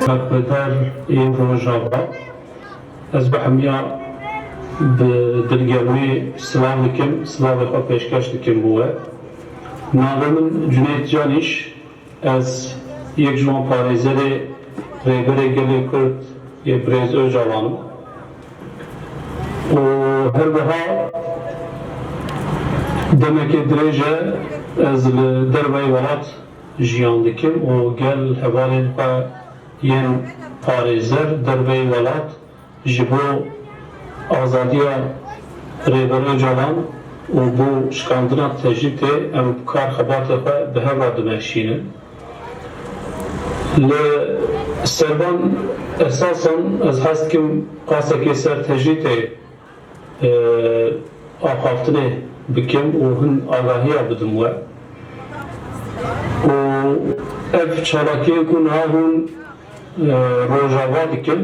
Bedar این روژاوا از به همیا به دلگرمی سلام دکم سلام خو پیشکش دکم بوده نام جنید جانیش از یک جوان پاریزری ریبری گلی کرد یه بریز اوجوانم و هر بها demek درجه از دربای ولات جیان دکم و گل حوالین خو ین پاریزر دربای ولات جبو آزادیا ریبری جوان و بو شکاندنا تجدید ام کار خبات خو به هر دمشینه ل سربان اساسا از هست که قاسه که سر تجدید آخافتنه بکم و هن آگاهی بدم و اف چالاکی کن هون روژاوا دکم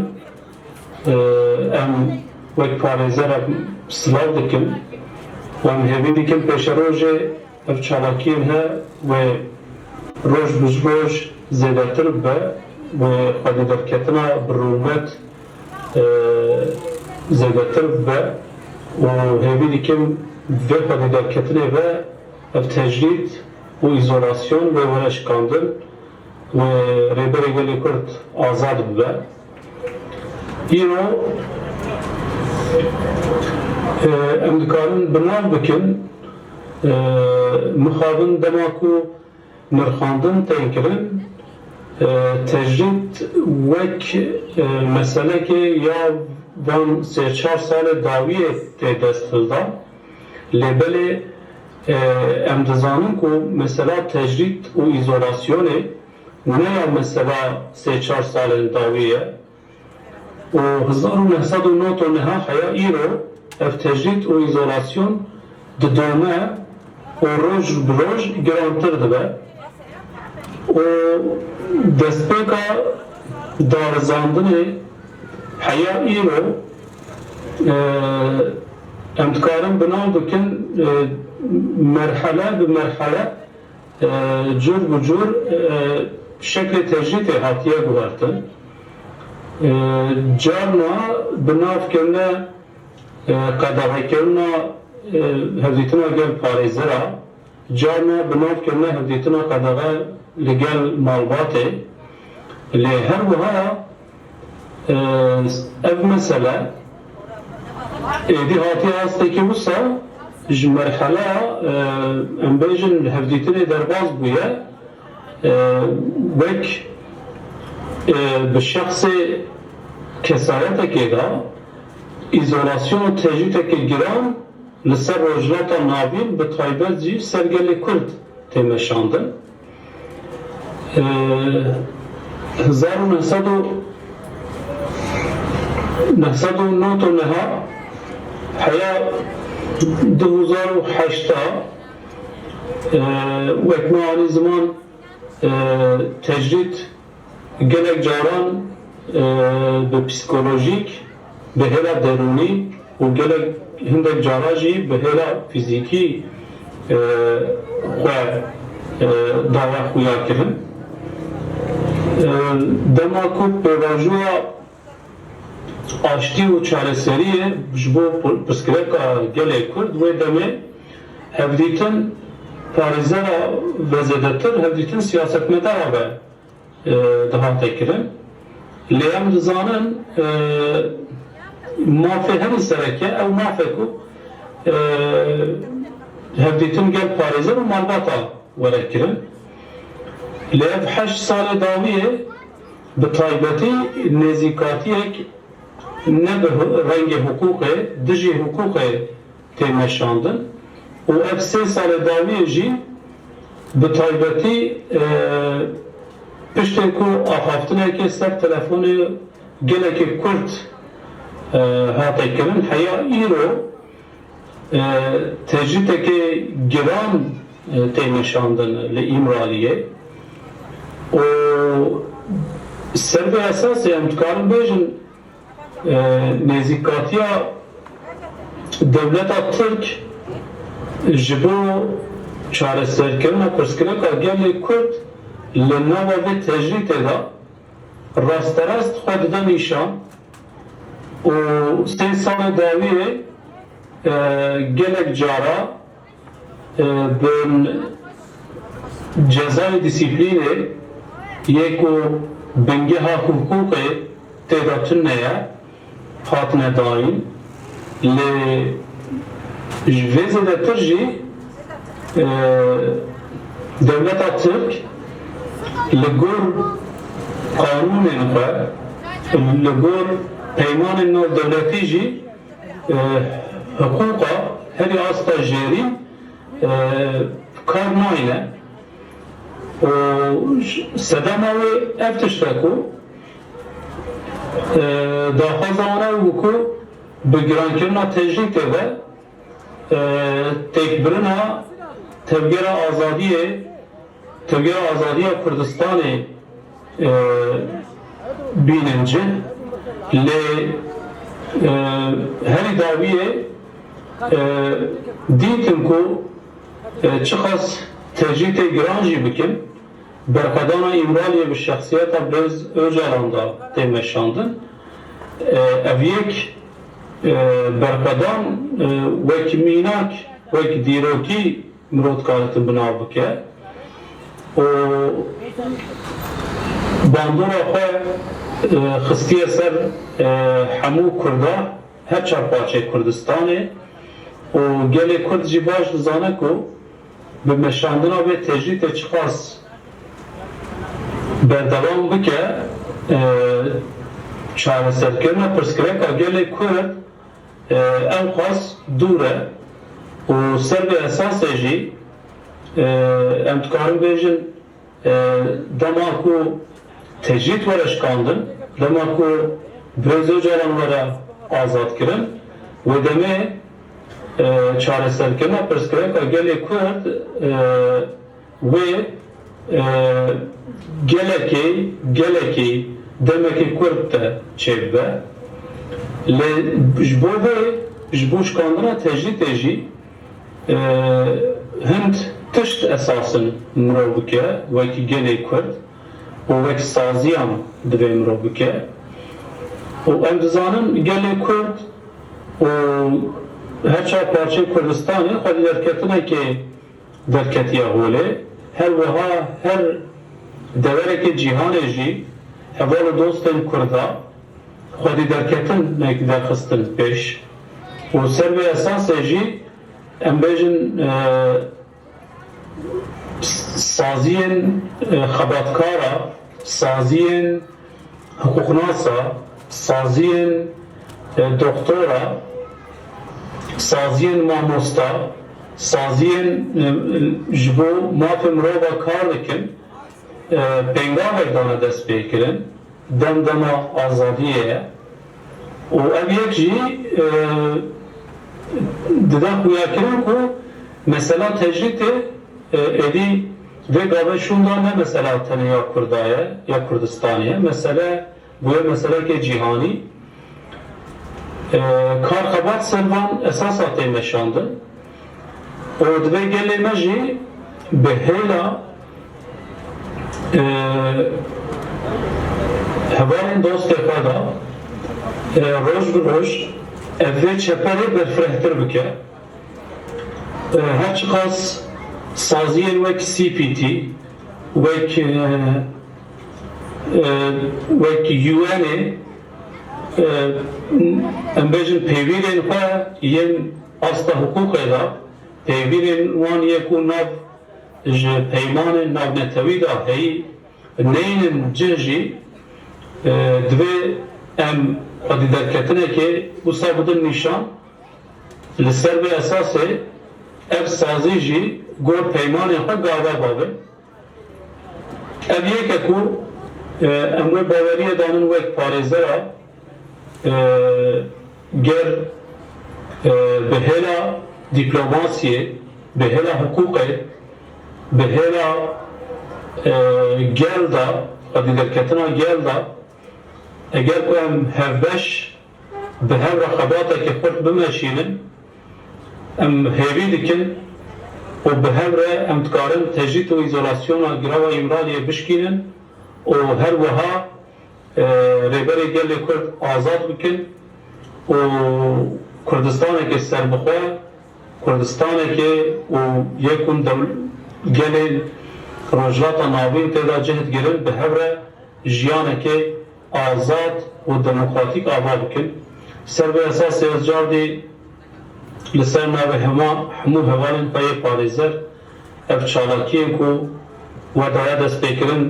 ام وک پارێزەر سلااو dikim wan hêvî dikim pêşa rojê ev çalakiyên he wê roj bi roj zêdetir be wê xwedîderketina bi rûmet zêdetir be û hêvî dikim vê xwedîderketinê ve ev tecrîd û îzolasyon wê were şikandin wê rêberê gelê Kurd azad bibe îro em dikarin binav bikin mixabin dema ku nirxandin tên kirin tecrîd wek meselekê ya van sê çar salê dawiyê tê destxilda lêbelê em dizanin ku mesela tecrîd û îzolasyonê ne ya mesela sê çar salên dawiyê و 1999 حیا ایرو اف تجدید و ایزولاسیون ددومه و روز بروز گرانتر دبه و دستپیکا دارزاندنی حیا ایرو امتکارم بنام بکن مرحله به مرحله جور بجور شکل تجدید هاتیه گوارتن جارنا بناف کرنا قداغی کرنا هفدیتنا گل پاریزرا جارنا بناف کرنا هفدیتنا قداغی لگل مالباته لی هر وها اف مسئله ایدی هاتی هسته که وسا مرحله ام بیجن هفدیتنی درباز بویه وک به شخص کسایت که دا ایزولاسیون و تجدید که گرام لسر روجلات ناوین به تایبت جی سرگل کرد تیمشاندن 1999 حیا 2008 و اکنوانی زمان تجدید gelek caran به psikolojik به هلا درونی و gelek hindek cara jî به هلا fizikî xwe dava xuya kirin dema ku pêvajoya aştî û çareseriyê ji bo pirsgirêka gelê Kurd wê demê hevdîtin parêzera vezêdetir hevdîtin siyasetmedara be daha tekirin. Leyem dizanin mafê hemî sereke ew mafê ku hevdîtin gel parêzer û malbata were kirin. Lê ev heşt salê dawiyê bi taybetî nêzîkatiyek ne bi rengê hukûqê dijî hukûqê tê meşandin û ev sê salê dawiyê jî bi taybetî piştê ku axaftinekê ser telefonê gelekê Kurd hate kirin heya îro tecrîdekê giran tê nîşandin li İmraliyê û ser vê esasê em dikarin bêjin nêzîkatiya dewleta Tirk ji bo çareserkirina pirsgirêka gelê Kurd li nava vê tecrîdê da rasterast xwe dide nîşan û sê salê dawiyê gelek cara bin cezayê dîsîplînê yê ku bingeha hukûkê têda tuneye hatine dayîn lê ji vê zêdetir jî devleta Tirk li gor qanûnên xwe li gor peymanên navdewletî jî hukûqa herî asta jêrî kar nayîne û sedema wê ev tişt e ku daxwaza wan ew bû ku bi girankirina tejrîtê ve têkbirina tevgera azadiya Kurdistanê bînin cih lê herî dawiyê dîtin ku çi qas tecrîtê giran jî bikin berxwedana îmraliyê bi şexsiyeta Birêz Öcalan da tê meşandin ev yek berxwedan wek mînak wek dîrokî mirov dikaretin binav bike û bandora xwe xistiye ser hemû Kurda her çar parçeyê Kurdistanê û gelê Kurd jî baş dizane ku bi meşandina vê tecrîtê çi qas berdewam bike çareserkirina pirsgirêka gelê Kurd ew qas dûr e û ser vê esasê jî em dikarin bêjin dema ku tecrît were şikandin dema ku Birêz Öcalan were azad kirin wê demê çareserkirina pirsgirêka gelê Kurd wê gelekî demekî Kurd te çêbibe lê ji bo vê ji bo şikandina tecrîtê jî hind tişt esasın mirov bike wekî gelê Kurd û wek saziyan divê mirov bike û em dizanin gelê Kurd û her çar parçeyê Kurdistanê xwe di derketinekê derketiye holê her wiha her deverekê cîhanê jî heval û dostên Kurda xwe di derketinek derxistin pêş û ser vê esasê jî em bêjin saziyên xebatkara saziyên hukûknasa saziyên doktora saziyên mamosta saziyên ji bo mafê mirova kar dikin pengavek dane dest pê kirin demdema azadiyê ye û ev yek jî dida xuyakirin ku mesela tecrîtê êdî vê gavê şûnda ne mesela teneya Kurda ye ya Kurdistanê ye mesele bu ye meselekê cîhanî kar xebat selvan esasa tê meşandin û divê gelê me jî bi hêla hevalên dostê xwe da roj bi roj ev vê çeperê berfirehtir bike her çi qas saziyên wek CPT wek UNê em bêjin pêvîrên xwe yên asta hukûkê da pêvîrên wan yê ku nav ji peymanên navnetewî da heyî neynin cih jî divê em xwe di derketinekê wisa bidin nîşan li ser vê esasê ev sazî jî gor peymanên xwe gava babe ev yek e ku em wê baweriye danin wek parêzera ger bi hêla dîplomasiyê bi hêla hukûkê bi hêla gel da xwe di derketina gel da eger ku em hevbeş bi hev re xebatekê xurt bimeşînin em hêvî dikin û bi hev re em dikarin tecrît û îzolasyona girava îmraliyê bişkînin û her wiha rêberê gelê Kurd azad bikin û Kurdistanekê serbixwe, Kurdistanekê û yekûn gelên rojhilata navîn têda cihedgirin bi hev re jiyanekê azad û demokratîk ava bikin. Ser vê esasê ez cardî li ser navê hemû hevalên xwe yê parêzer ev çalakiyên ku we daye destpêkirin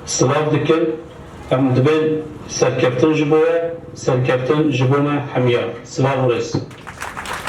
silav dikin, em dibên serkeftin ji bo we, serkeftin ji bo me hemiyar. Silav û rêz.